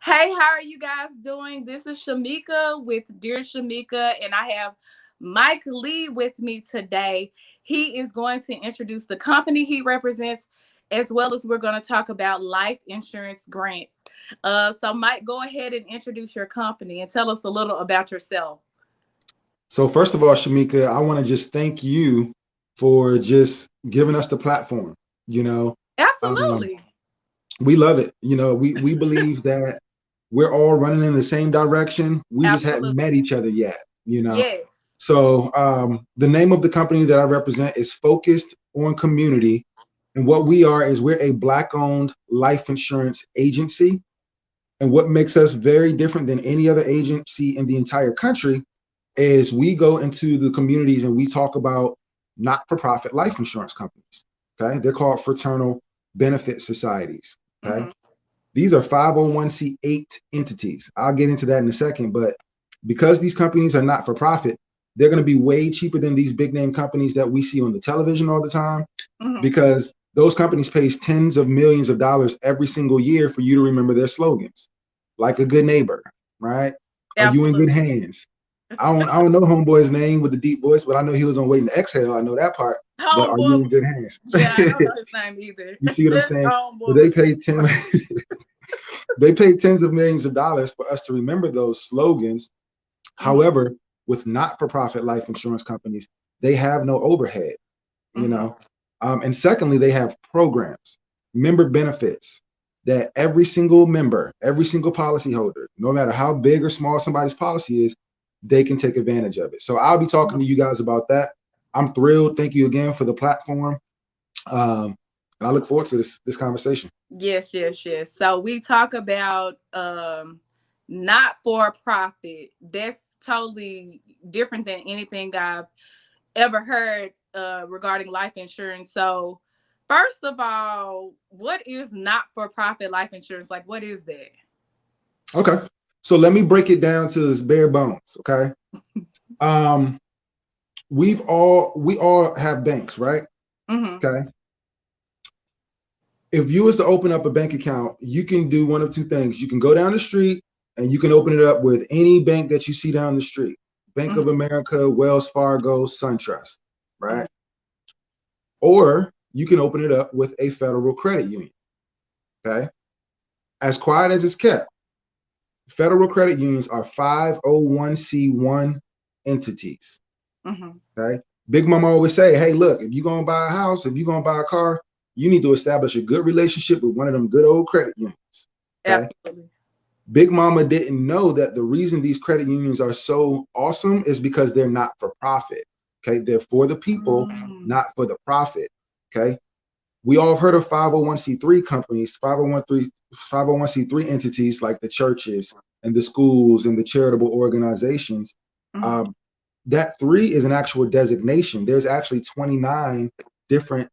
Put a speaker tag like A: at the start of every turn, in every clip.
A: Hey, how are you guys doing? This is Shamika with Dear Shamika, and I have Mike Lee with me today. He is going to introduce the company he represents, as well as we're going to talk about life insurance grants. So, Mike, go ahead and introduce your company and tell us a little about yourself.
B: So first of all, Shamika, I want to just thank you for just giving us the platform. You know, um,
A: Absolutely.
B: we love it. We believe that we're all running in the same direction. We just hadn't met
A: Absolutely.
B: each other yet. You know,
A: Yes.
B: so the name of the company that I represent is Focused on Community, and what we are is we're a Black-owned life insurance agency. And what makes us very different than any other agency in the entire country is we go into the communities and we talk about not-for-profit life insurance companies. Okay, they're called fraternal benefit societies. Okay,
A: Hmm.
B: these are 501(c)(8) entities. I'll get into that in a second, but because these companies are not for profit, they're going to be way cheaper than these big name companies that we see on the television all the time,
A: Hmm.
B: because those companies pays tens of millions of dollars every single year for you to remember their slogans, like a good neighbor, right? Are you in good
A: Absolutely.
B: hands? I don't know homeboy's name with the deep voice, but I know he was on Waiting to Exhale. I know that part. But are you
A: Homeboy.
B: in good hands?
A: Yeah, I don't know his name either.
B: You see what I'm
A: Just
B: saying? But
A: homeboy
B: they
A: with the
B: pay
A: deep voice.
B: they pay tens of millions of dollars for us to remember those slogans.
A: Hmm.
B: However, with not-for-profit life insurance companies, they have no overhead, you
A: Hmm.
B: know. And secondly, they have programs, member benefits that every single member, every single policyholder, no matter how big or small somebody's policy is, they can take advantage of it. So I'll be talking to you guys about that. I'm thrilled. Thank you again for the platform. Um, and I look forward to this conversation.
A: Yes, yes, yes. So we talk about not for profit. That's totally different than anything I've ever heard regarding life insurance. So first of all, what is not for profit life insurance? Like what is that?
B: Okay. So let me break it down to its bare bones. Okay. Um, we all have banks, right?
A: Hmm.
B: Okay. If you was to open up a bank account, you can do one of two things. You can go down the street and you can open it up with any bank that you see down the street. Bank of
A: Hmm.
B: America, Wells Fargo, SunTrust,
A: Hmm.
B: right? Or you can open it up with a federal credit union. Okay. As quiet as it's kept, federal credit unions are 501(c)(1) entities.
A: Hmm.
B: Okay. Big Mama always say, hey, look, if you're gonna buy a house, if you're gonna buy a car, you need to establish a good relationship with one of them good old credit unions. Okay.
A: Absolutely.
B: Big Mama didn't know that the reason these credit unions are so awesome is because they're not for profit. Okay. They're for the people,
A: Mm.
B: not for the profit. Okay. We all have heard of 501(c)(3) companies, 501(c)(3) entities like the churches and the schools and the charitable organizations.
A: Hmm.
B: Um, that three is an actual designation. There's actually 29 different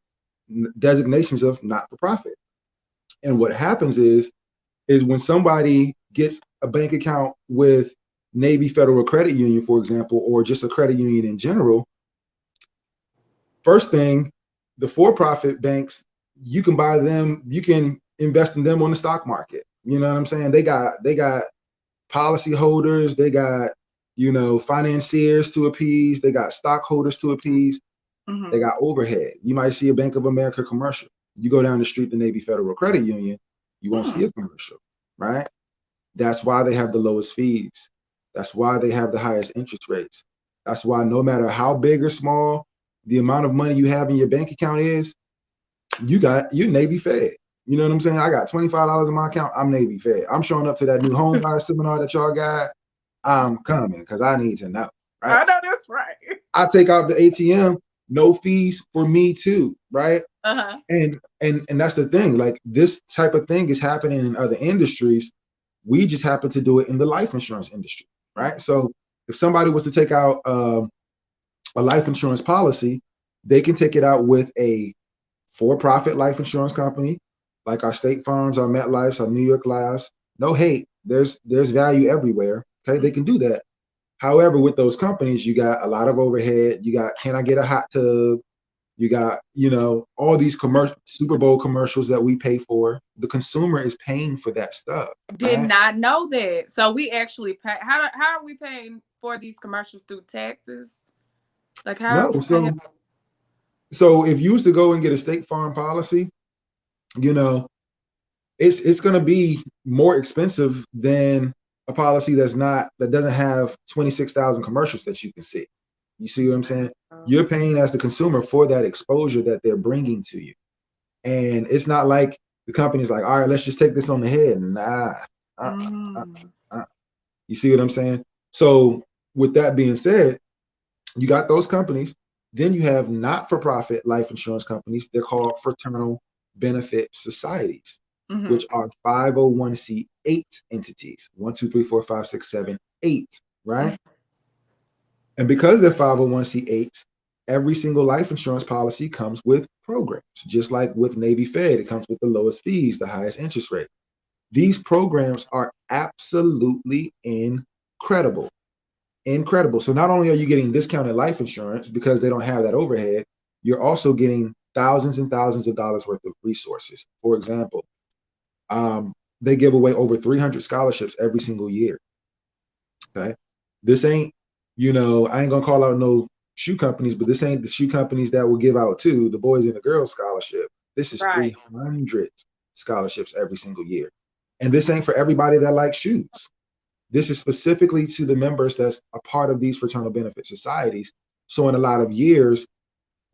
B: designations of not for profit. And what happens is when somebody gets a bank account with Navy Federal Credit Union, for example, or just a credit union in general, first thing, the for-profit banks, you can buy them, you can invest in them on the stock market. You know what I'm saying? They got policy holders, they got, financiers to appease, they got stockholders to appease, they
A: Hmm.
B: got overhead. You might see a Bank of America commercial. You go down the street, the Navy Federal Credit Union, you won't see
A: Mm.
B: a commercial, right? That's why they have the lowest fees. That's why they have the highest interest rates. That's why no matter how big or small the amount of money you have in your bank account is, you're Navy Fed. You know what I'm saying? I got $25 in my account. I'm Navy Fed. I'm showing up to that new home buyer seminar that y'all got. I'm coming because I need to know, right?
A: I know that's right.
B: I take out the ATM, no fees for me too, right?
A: Uh-huh.
B: And that's the thing. Like this type of thing is happening in other industries. We just happen to do it in the life insurance industry, right? So if somebody was to take out a life insurance policy, they can take it out with a for-profit life insurance company, like our State Farms, our MetLifes, our New York Lives. No hate. There's value everywhere. Okay, they can do that. However, with those companies, you got a lot of overhead. You got, can I get a hot tub? You got, all these commercial Super Bowl commercials that we pay for. The consumer is paying for that stuff,
A: Did
B: right?
A: not know that. So we actually pay. How are we paying for these commercials through taxes? Like how are
B: No,
A: we paying?
B: so if you was to go and get a State Farm policy, you know, it's going to be more expensive than a policy that doesn't have 26,000 commercials that you can see. You see what I'm saying? You're paying as the consumer for that exposure that they're bringing to you. And it's not like the company's like, all right, let's just take this on the head. Nah. Uh, uh,
A: Mm.
B: uh. You see what I'm saying? So with that being said, you got those companies. Then you have not-for-profit life insurance companies. They're called fraternal benefit societies,
A: Mm-hmm.
B: which are 501c8 entities. One, two, three, four, five, six, seven, eight, right? And because they're 501c8s, every single life insurance policy comes with programs, just like with Navy Fed, it comes with the lowest fees, the highest interest rate. These programs are absolutely incredible. Incredible. So not only are you getting discounted life insurance because they don't have that overhead, you're also getting thousands and thousands of dollars worth of resources. For example, they give away over 300 scholarships every single year. Okay. This ain't, I ain't gonna call out no shoe companies, but this ain't the shoe companies that will give out too the Boys and the Girls Scholarship. This is
A: Right.
B: 300 scholarships every single year. And this ain't for everybody that likes shoes. This is specifically to the members that's a part of these fraternal benefit societies. So in a lot of years,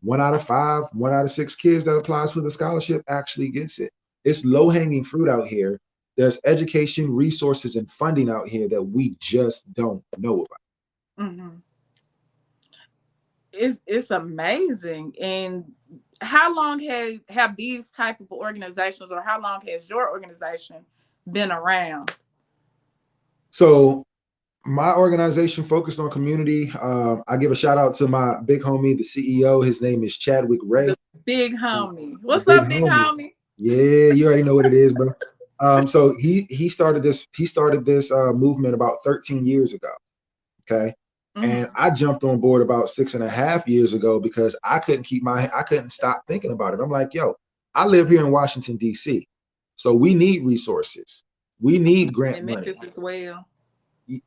B: 1 out of 5, 1 out of 6 kids that applies for the scholarship actually gets it. It's low hanging fruit out here. There's education, resources, and funding out here that we just don't know about.
A: Mm-hmm. It's amazing. And how long have these type of organizations, or how long has your organization been around?
B: So my organization focused on community. I give a shout out to my big homie, the CEO. His name is Chadwick Ray.
A: The big homie.
B: The
A: What's
B: big
A: up, big
B: homie.
A: homie?
B: Yeah, you already know what it is, bro. So he started this movement about 13 years ago. Okay. And
A: Mm-hmm.
B: I jumped on board about 6.5 years ago because I couldn't stop thinking about it. I'm like, yo, I live here in Washington, D.C. So we need resources. We need grant
A: In
B: money.
A: Memphis as well.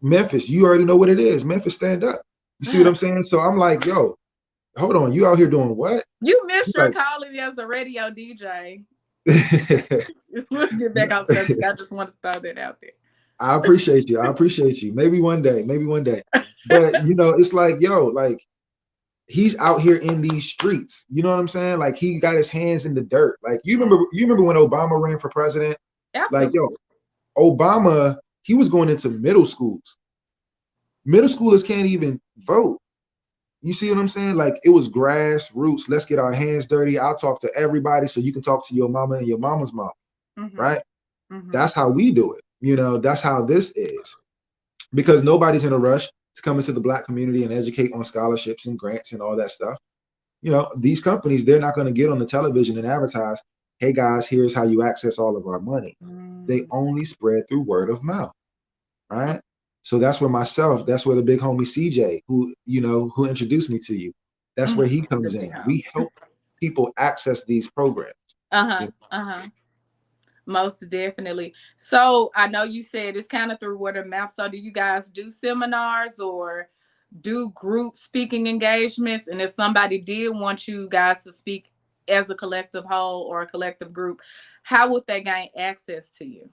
B: Memphis, you already know what it is. Memphis, stand up. You see what I'm saying? So I'm like, yo, hold on, you out here doing what?
A: You missed your
B: Like,
A: calling as a radio DJ. We'll get back on subject. I just want to throw that out there.
B: I appreciate you. I appreciate you. Maybe one day. Maybe one day. But it's like, yo, like he's out here in these streets. You know what I'm saying? Like he got his hands in the dirt. Like you remember when Obama ran for president? Like,
A: Absolutely.
B: yo, Obama, he was going into middle schools. Middle schoolers can't even vote. You see what I'm saying? Like it was grassroots. Let's get our hands dirty. I'll talk to everybody so you can talk to your mama and your mama's mom.
A: Mm-hmm.
B: Right?
A: Mm-hmm.
B: That's how we do it. That's how this is. Because nobody's in a rush to come into the Black community and educate on scholarships and grants and all that stuff. These companies, they're not going to get on the television and advertise, hey guys, here's how you access all of our money. They
A: Mm-hmm.
B: only spread through word of mouth, right? So that's where the big homie CJ, who introduced me to you, that's where he
A: The
B: comes
A: big
B: in.
A: house.
B: We help people access these programs.
A: Uh-huh.
B: You know?
A: Uh-huh. Most definitely. So I know you said it's kind of through word of mouth. So do you guys do seminars or do group speaking engagements? And if somebody did want you guys to speak as a collective whole or a collective group, how would they gain access to you?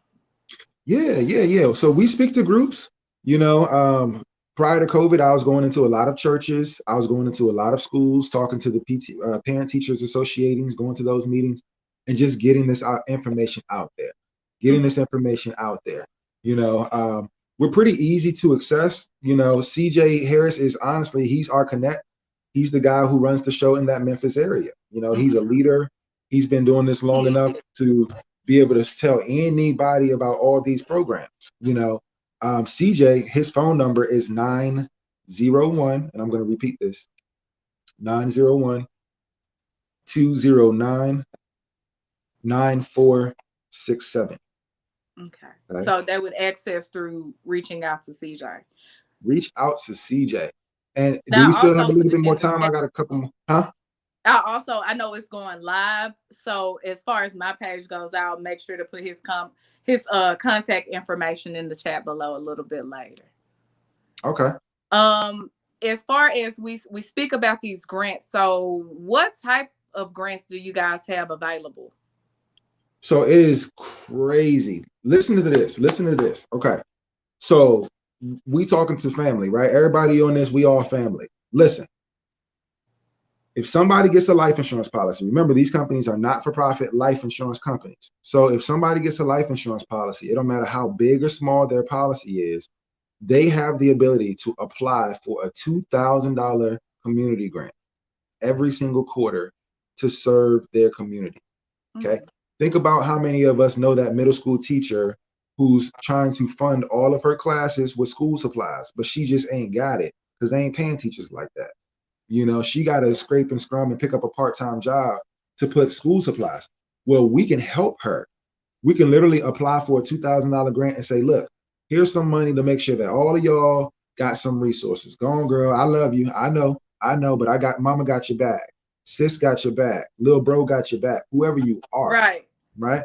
B: Yeah. So we speak to groups. You know, Prior to COVID, I was going into a lot of churches. I was going into a lot of schools, talking to the parent teachers associations, going to those meetings, and just getting this information out there. Getting
A: Mhm.
B: this information out there. You know, we're pretty easy to access. CJ Harris is honestly, he's our connect. He's the guy who runs the show in that Memphis area. He's a leader. He's been doing this long enough to be able to tell anybody about all these programs. CJ, his phone number is 901, and I'm going to repeat this: 901-209-9467.
A: Okay.
B: Okay?
A: So they would access through reaching out to CJ.
B: Reach out to CJ. And do we
A: Now,
B: still have
A: also
B: a
A: for
B: little
A: the
B: bit more
A: Memphis
B: time? I got a couple more. Huh?
A: I know it's going live. So as far as my page goes, I'll make sure to put his contact information in the chat below a little bit later.
B: Okay.
A: Um, as far as we speak about these grants, so what type of grants do you guys have available?
B: So it is crazy. Listen to this. Listen to this. Okay. So we talking to family, right? Everybody on this, we all family. Listen, if somebody gets a life insurance policy, remember these companies are not-for-profit life insurance companies. So if somebody gets a life insurance policy, it don't matter how big or small their policy is, they have the ability to apply for a $2,000 community grant every single quarter to serve their community. Okay.
A: Mm.
B: Think about how many of us know that middle school teacher who's trying to fund all of her classes with school supplies, but she just ain't got it because they ain't paying teachers like that. You know, she got to scrape and scrum and pick up a part-time job to put school supplies. Well, we can help her. We can literally apply for a $2,000 grant and say, look, here's some money to make sure that all of y'all got some resources. Go on, girl. I love you. I know, but I got mama got your back. Sis got your back. Little bro got your back. Whoever you are,
A: Right.
B: right?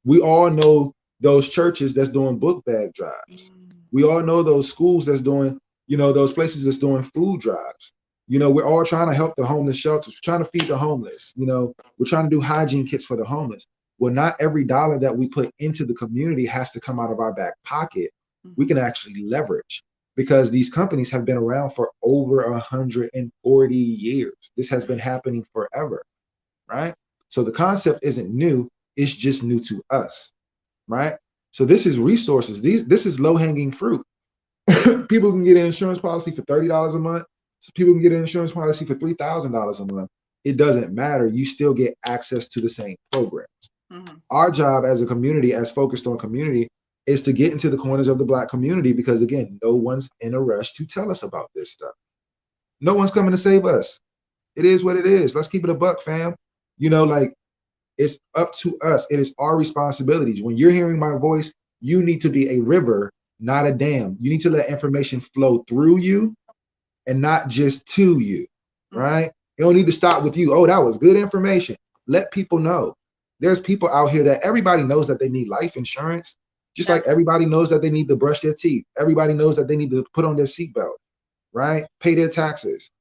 B: We all know those churches that's doing book bag drives.
A: Mm.
B: We all know those schools that's doing, those places that's doing food drives. We're all trying to help the homeless shelters. We're trying to feed the homeless. We're trying to do hygiene kits for the homeless. Well, not every dollar that we put into the community has to come out of our back pocket. We can actually leverage because these companies have been around for over 140 years. This has been happening forever, right? So the concept isn't new. It's just new to us, right? So this is resources. This is low-hanging fruit. People can get an insurance policy for $30 a month. So people can get an insurance policy for $3,000 a month. It doesn't matter. You still get access to the same programs.
A: Mm-hmm.
B: Our job as a community, as focused on community, is to get into the corners of the Black community because, again, no one's in a rush to tell us about this stuff. No one's coming to save us. It is what it is. Let's keep it a buck, fam. Like, it's up to us. It is our responsibilities. When you're hearing my voice, you need to be a river, not a dam. You need to let information flow through you and not just to you, right? You don't need to stop with you. Oh, that was good information. Let people know. There's people out here that everybody knows that they need life insurance, just like everybody knows that they need to brush their teeth. Everybody knows that they need to put on their seatbelt, right? Pay their taxes.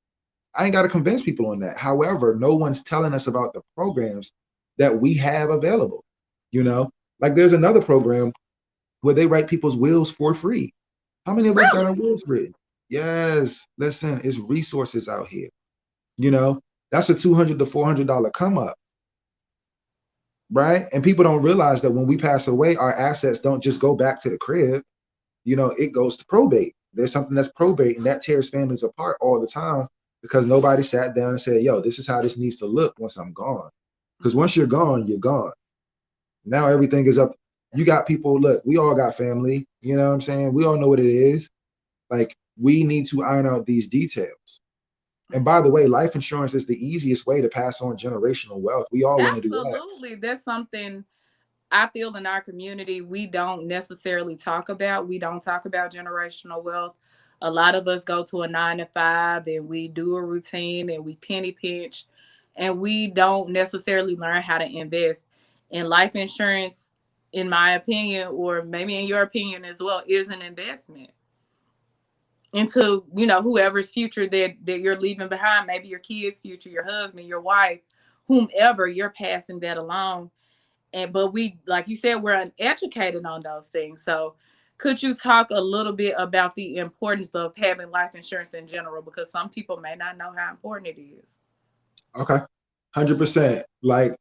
B: I ain't got to convince people on that. However, no one's telling us about the programs that we have available. Like there's another program where they write people's wills for free. How many of us got our
A: Really?
B: wills written? Yes. Listen, it's resources out here. That's a $200 to $400 come up, right? And people don't realize that when we pass away, our assets don't just go back to the crib. It goes to probate. There's something that's probate, and that tears families apart all the time because nobody sat down and said, yo, this is how this needs to look once I'm gone. Because once you're gone, you're gone. Now everything is up. You got people, look, we all got family. You know what I'm saying? We all know what it is. Like, we need to iron out these details. And by the way, life insurance is the easiest way to pass on generational wealth. We all want to do that.
A: Absolutely. That's something I feel in our community we don't necessarily talk about. We don't talk about generational wealth. A lot of us go to a 9 to 5 and we do a routine and we penny pinch and we don't necessarily learn how to invest. In life insurance, in my opinion, or maybe in your opinion as well, is an investment into, whoever's future that you're leaving behind, maybe your kids' future, your husband, your wife, whomever, you're passing that along. And but we, like you said, we're uneducated on those things. So could you talk a little bit about the importance of having life insurance in general, because some people may not know how important it is?
B: Okay. 100%. Like,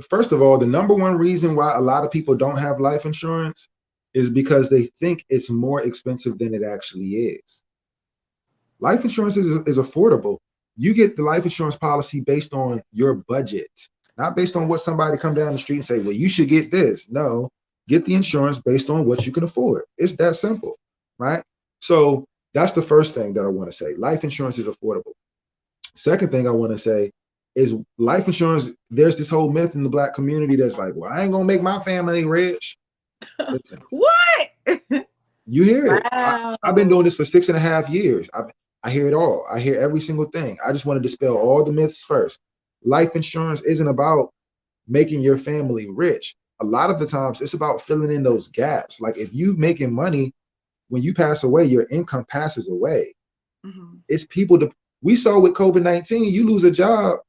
B: first of all, the number one reason why a lot of people don't have life insurance is because they think it's more expensive than it actually is. Life insurance is affordable. You get the life insurance policy based on your budget, not based on what somebody come down the street and say, well, you should get this. No, get the insurance based on what you can afford. It's that simple, right? So that's the first thing that I want to say. Life insurance is affordable. Second thing I want to say is life insurance. There's this whole myth in the Black community that's like, well, I ain't going to make my family rich. Listen,
A: What?
B: you hear it. I've been
A: Wow.
B: doing this for 6.5 years. I hear it all. I hear every single thing. I just want to dispel all the myths first. life insurance isn't about making your family rich. A lot of the times it's about filling in those gaps. Like if you making money, when you pass away, your income passes away.
A: Mm-hmm.
B: It's people to, we saw with COVID-19, you lose a job.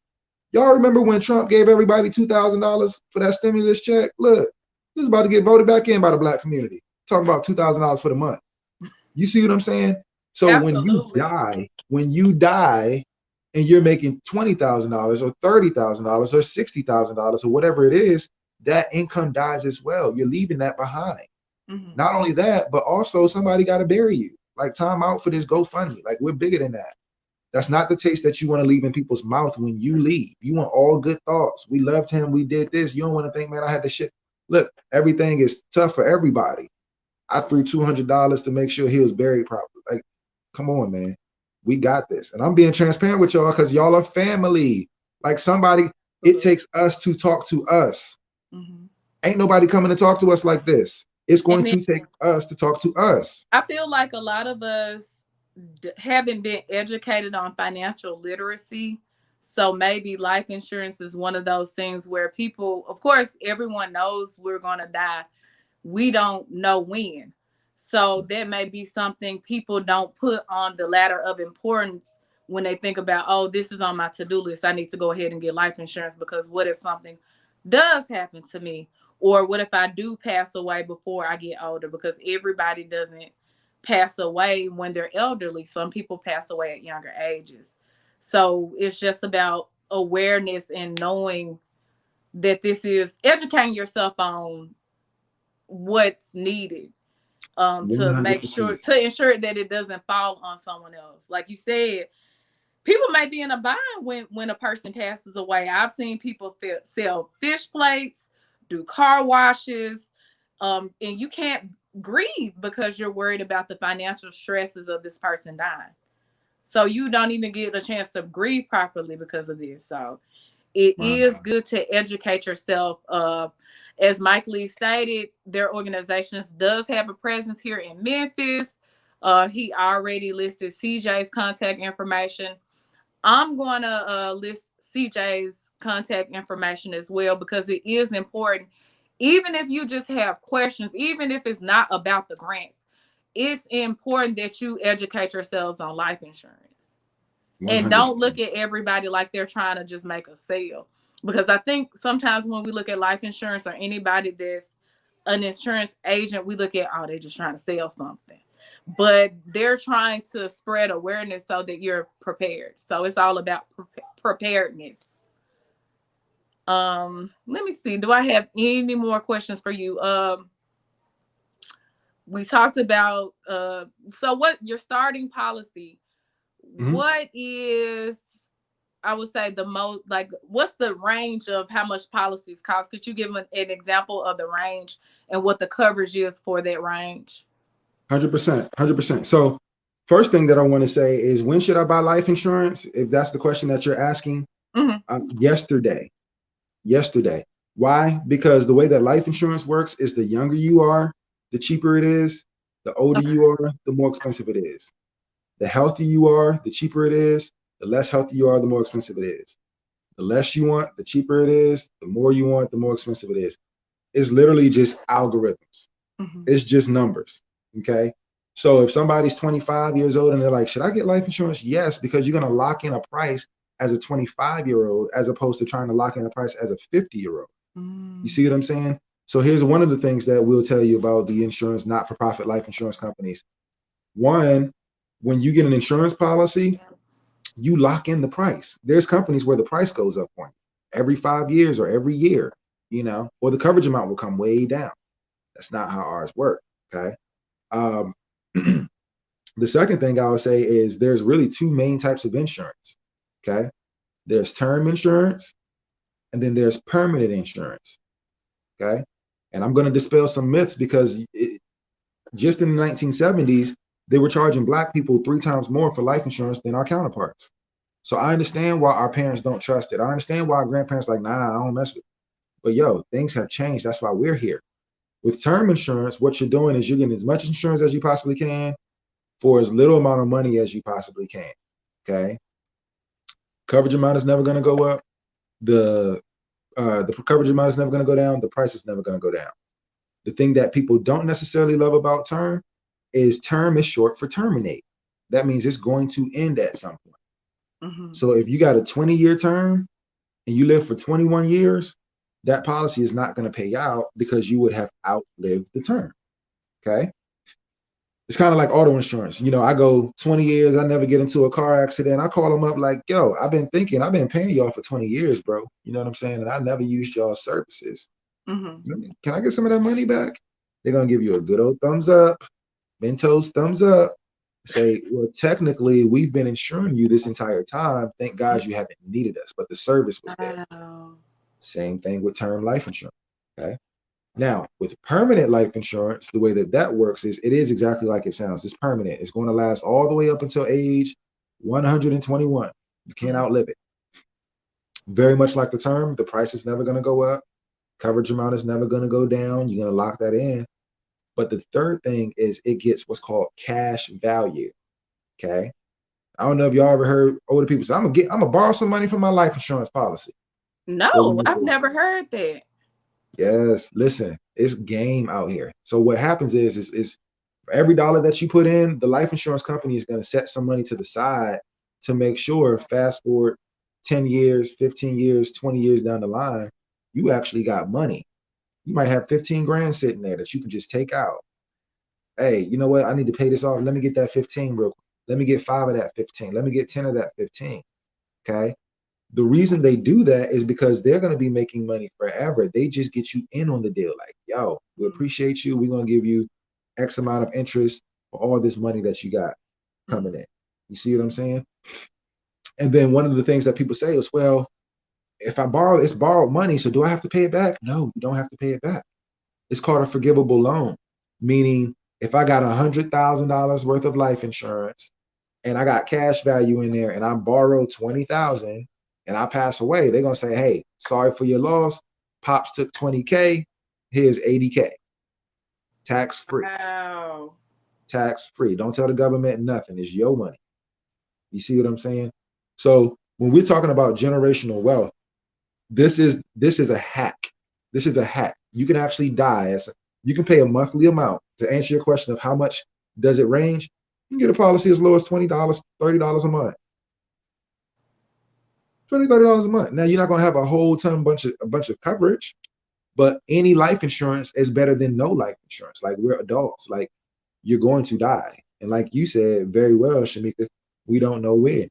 B: Y'all remember when Trump gave everybody $2,000 for that stimulus check? Look, this is about to get voted back in by the black community. Talking about $2,000 for the month. You see what I'm saying? So
A: Absolutely.
B: when you die and you're making $20,000 or $30,000 or $60,000 or whatever it is, that income dies as well. You're leaving that behind.
A: Mm-hmm.
B: Not only that, but also somebody got to bury you. Like time out for this GoFundMe. Like we're bigger than that. That's not the taste that you want to leave in people's mouth when you leave. You want all good thoughts. We loved him. We did this. You don't want to think, man, I had the shit. Look, everything is tough for everybody. I threw $200 to make sure he was buried properly. Like, come on, man. We got this. And I'm being transparent with y'all because y'all are family. Like somebody, it
A: Absolutely.
B: takes us to talk to us.
A: Mm-hmm.
B: Ain't nobody coming to talk to us like this. It's going
A: And then
B: to take us to talk to us.
A: I feel like a lot of us haven't been educated on financial literacy. So maybe life insurance is one of those things where people, of course, everyone knows we're going to die. We don't know when. So that may be something people don't put on the ladder of importance when they think about, oh, this is on my to do list. I need to go ahead and get life insurance because what if something does happen to me? Or what if I do pass away before I get older? Because everybody doesn't pass away when they're elderly. Some people pass away at younger ages. So it's just about awareness and knowing that this is educating yourself on what's needed to make sure
B: 100%.
A: to ensure that it doesn't fall on someone else. Like you said, people may be in a bind when a person passes away. I've seen people sell fish plates, do car washes, and you can't grieve because you're worried about the financial stresses of this person dying. So you don't even get a chance to grieve properly because of this. So it is good to educate yourself. As Mike Lee stated, their organizations does have a presence here in Memphis. He already listed CJ's contact information. I'm going to list CJ's contact information as well because it is important. Even if you just have questions, even if it's not about the grants, it's important that you educate yourselves on life insurance and don't look
B: 100%.
A: at everybody like they're trying to just make a sale. Because I think sometimes when we look at life insurance or anybody that's an insurance agent, we look at, oh, they're just trying to sell something. But they're trying to spread awareness so that you're prepared. So it's all about preparedness. Let me see. Do I have any more questions for you? We talked about so what your starting policy,
B: Mhm.
A: what is, I would say, the most, like, what's the range of how much policies cost? Could you give an example of the range and what the coverage is for that range?
B: 100%. 100%. So, first thing that I want to say is when should I buy life insurance? If that's the question that you're asking,
A: Mm-hmm.
B: yesterday. Yesterday. Why? Because the way that life insurance works is the younger you are, the cheaper it is. The older
A: Okay.
B: you are, the more expensive it is. The healthier you are, the cheaper it is. The less healthy you are, the more expensive it is. The less you want, the cheaper it is. The more you want, the more expensive it is. It's literally just algorithms.
A: Mm-hmm.
B: It's just numbers. Okay. So if somebody's 25 years old and they're like, should I get life insurance? Yes, because you're going to lock in a price as a 25-year-old as opposed to trying to lock in a price as a 50-year-old. You
A: Mm.
B: see what I'm saying? So here's one of the things that we'll tell you about the insurance, not for profit life insurance companies. One, when you get an insurance policy, you lock in the price. There's companies where the price goes up on you every 5 years or every year, or the coverage amount will come way down. That's not how ours work. Okay. Um, the second thing I would say is there's really two main types of insurance. Okay. There's term insurance and then there's permanent insurance. Okay. And I'm going to dispel some myths because just in the 1970s, they were charging black people 3 times more for life insurance than our counterparts. So I understand why our parents don't trust it. I understand why our grandparents are like, nah, I don't mess with it. But yo, things have changed. That's why we're here. With term insurance, what you're doing is you're getting as much insurance as you possibly can for as little amount of money as you possibly can. Okay. Coverage amount is never going to go up. The coverage amount is never going to go down. The price is never going to go down. The thing that people don't necessarily love about term is short for terminate. That means it's going to end at some point.
A: Mm-hmm.
B: So if you got a 20-year term and you live for 21 years, that policy is not going to pay out because you would have outlived the term. Okay. It's kind of like auto insurance. I go 20 years, I never get into a car accident. I call them up like, yo, I've been paying y'all for 20 years, bro. You know what I'm saying? And I never used y'all's services.
A: Mm-hmm.
B: Can I get some of that money back? They're going to give you a good old thumbs up, Mentos thumbs up. Say, well, technically, we've been insuring you this entire time. Thank God you haven't needed us, but the service was there.
A: Wow.
B: Same thing with term life insurance. Okay. Now, with permanent life insurance, the way that works is it is exactly like it sounds. It's permanent. It's going to last all the way up until age 121. You can't
A: Mm-hmm.
B: outlive it. Very much like the term, the price is never going to go up. Coverage amount is never going to go down. You're going to lock that in. But the third thing is it gets what's called cash value. Okay. I don't know if y'all ever heard older people say, I'm gonna borrow some money from my life insurance policy. Well, when
A: No,
B: they
A: I've
B: say,
A: never heard that.
B: yes, listen, it's game out here. So what happens is for every dollar that you put in, the life insurance company is gonna set some money to the side to make sure fast forward 10 years, 15 years, 20 years down the line, you actually got money. You might have 15 grand sitting there that you can just take out. Hey, you know what? I need to pay this off. Let me get that 15 real quick. Let me get 5 of that 15. Let me get 10 of that 15. Okay. The reason they do that is because they're going to be making money forever. They just get you in on the deal. Like, yo, we appreciate you. We're going to give you X amount of interest for all this money that you got coming in. You see what I'm saying? And then one of the things that people say is, well, if I borrow, it's borrowed money. So do I have to pay it back? No, you don't have to pay it back. It's called a forgivable loan, meaning if I got $100,000 worth of life insurance and I got cash value in there and I borrow 20,000 and I pass away, they're gonna say, hey, sorry for your loss. Pops took 20K, here's 80K. Tax free.
A: Wow.
B: Tax free. Don't tell the government nothing. It's your money. You see what I'm saying? So when we're talking about generational wealth, this is a hack. This is a hack. You can actually die as you can pay a monthly amount. To answer your question of how much does it range, you can get a policy as low as $20, $30 a month. $20, $30 a month. Now you're not gonna have a whole ton bunch of coverage, but any life insurance is better than no life insurance. Like we're adults. Like you're going to die. And like you said very well, Shamika, we don't know when.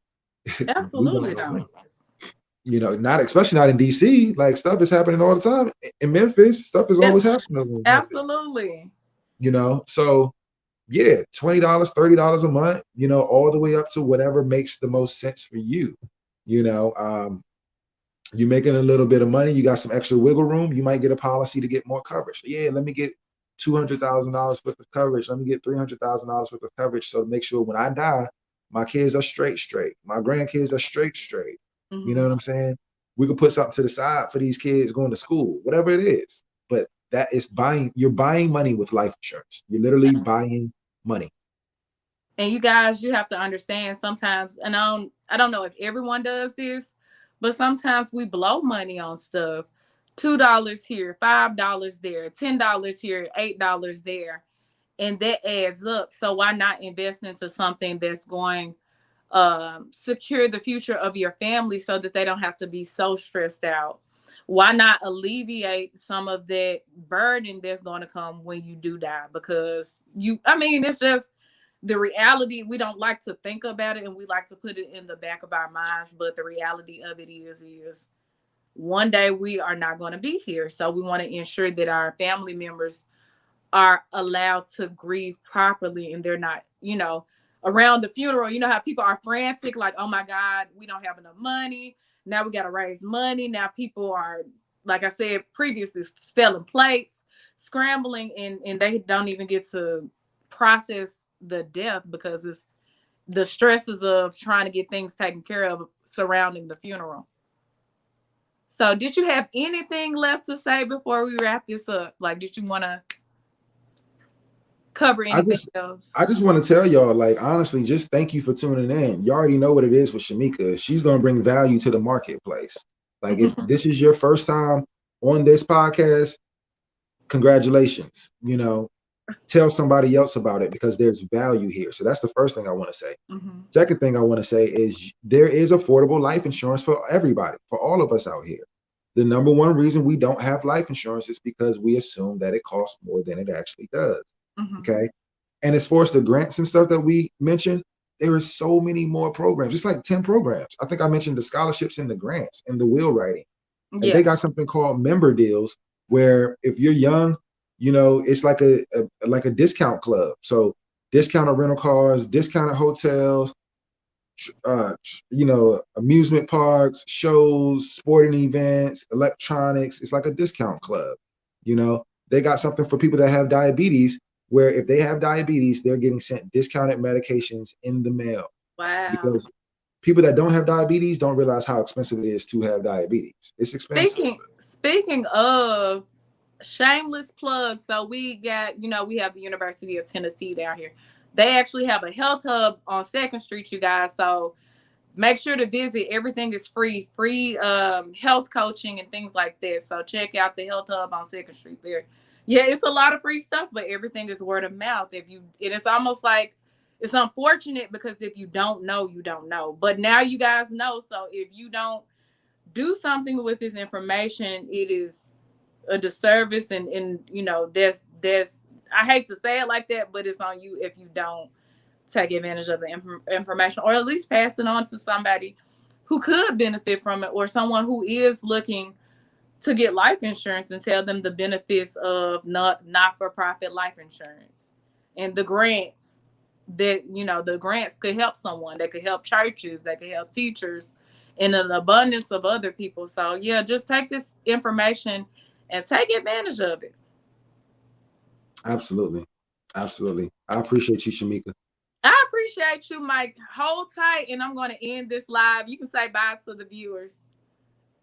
B: We don't
A: Absolutely
B: know when.
A: don't.
B: Not especially not in DC. Like stuff is happening all the time. In Memphis, stuff is
A: Yeah,
B: always happening over in Memphis.
A: absolutely.
B: So yeah, $20, $30 a month, all the way up to whatever makes the most sense for you. You know, you're making a little bit of money, you got some extra wiggle room, you might get a policy to get more coverage. Yeah, let me get $200,000 worth of coverage. Let me get $300,000 worth of coverage. So to make sure when I die, my kids are straight. My grandkids are straight. You know
A: Mm-hmm.
B: what I'm saying? We could put something to the side for these kids going to school, whatever it is. But that is you're buying money with life insurance. You're literally buying money.
A: And you guys, you have to understand sometimes, and I don't know if everyone does this, but sometimes we blow money on stuff. $2 here, $5 there, $10 here, $8 there, and that adds up. So why not invest into something that's going secure the future of your family so that they don't have to be so stressed out? Why not alleviate some of that burden that's going to come when you do die? Because I mean, it's just the reality. We don't like to think about it and we like to put it in the back of our minds, but the reality of it is one day we are not going to be here. So we want to ensure that our family members are allowed to grieve properly and they're not, around the funeral. You know how people are frantic, like, oh my God, we don't have enough money. Now we got to raise money. Now people are, like I said previously, selling plates, scrambling, and they don't even get to process the death because it's the stresses of trying to get things taken care of surrounding the funeral. So, did you have anything left to say before we wrap this up? Like, did you want to cover
B: I
A: anything
B: just
A: else?
B: I just want to tell y'all, like, honestly, just thank you for tuning in. You already know what it is with Shamika. She's gonna bring value to the marketplace. Like if this is your first time on this podcast, congratulations. Tell somebody else about it because there's value here. So that's the first thing I want to say.
A: Mhm.
B: Second thing I want to say is there is affordable life insurance for everybody, for all of us out here. The number one reason we don't have life insurance is because we assume that it costs more than it actually does.
A: Mhm.
B: Okay. And as far as the grants and stuff that we mentioned, there is so many more programs, just like 10 programs. I think I mentioned the scholarships and the grants and the will writing. Like they
A: Yes.
B: got something called member deals where if you're young, it's like a discount club. So discounted rental cars, discounted hotels, amusement parks, shows, sporting events, electronics. It's like a discount club. They got something for people that have diabetes, where if they have diabetes, they're getting sent discounted medications in the mail
A: Wow.
B: because people that don't have diabetes don't realize how expensive it is to have diabetes. It's expensive.
A: Speaking of shameless plug, so we got, we have the University of Tennessee down here. They actually have a health hub on Second Street, you guys. So make sure to visit. Everything is free health coaching and things like that. So check out the health hub on Second Street there. Yeah, it's a lot of free stuff, but everything is word of mouth. And it's almost like it's unfortunate because if you don't know, you don't know. But now you guys know. So if you don't do something with this information, it is a disservice, and there's I hate to say it like that, but it's on you if you don't take advantage of the information, or at least pass it on to somebody who could benefit from it, or someone who is looking to get life insurance, and tell them the benefits of not for profit life insurance and the grants that the grants could help someone, that could help churches, that could help teachers, and an abundance of other people. So yeah, just take this information and take advantage of it.
B: Absolutely. Absolutely. I appreciate you, Shamika.
A: I appreciate you, Mike. Hold tight, and I'm going to end this live. You can say bye to the viewers.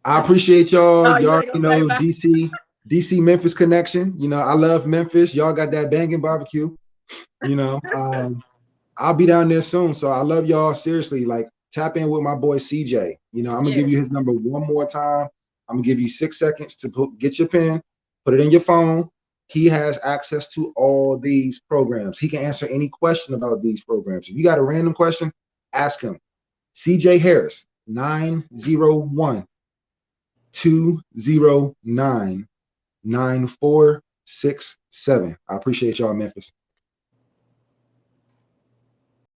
B: I appreciate y'all.
A: Oh, you
B: Y'all,
A: ain't gonna say bye.
B: DC Memphis connection. I love Memphis. Y'all got that banging barbecue. I'll be down there soon. So I love y'all. Seriously, like tap in with my boy CJ. I'm gonna give
A: Yes.
B: you his number one more time. I'm gonna give you 6 seconds to get your pen, put it in your phone. He has access to all these programs. He can answer any question about these programs. If you got a random question, ask him. CJ Harris, 901-209-9467. I appreciate y'all, Memphis.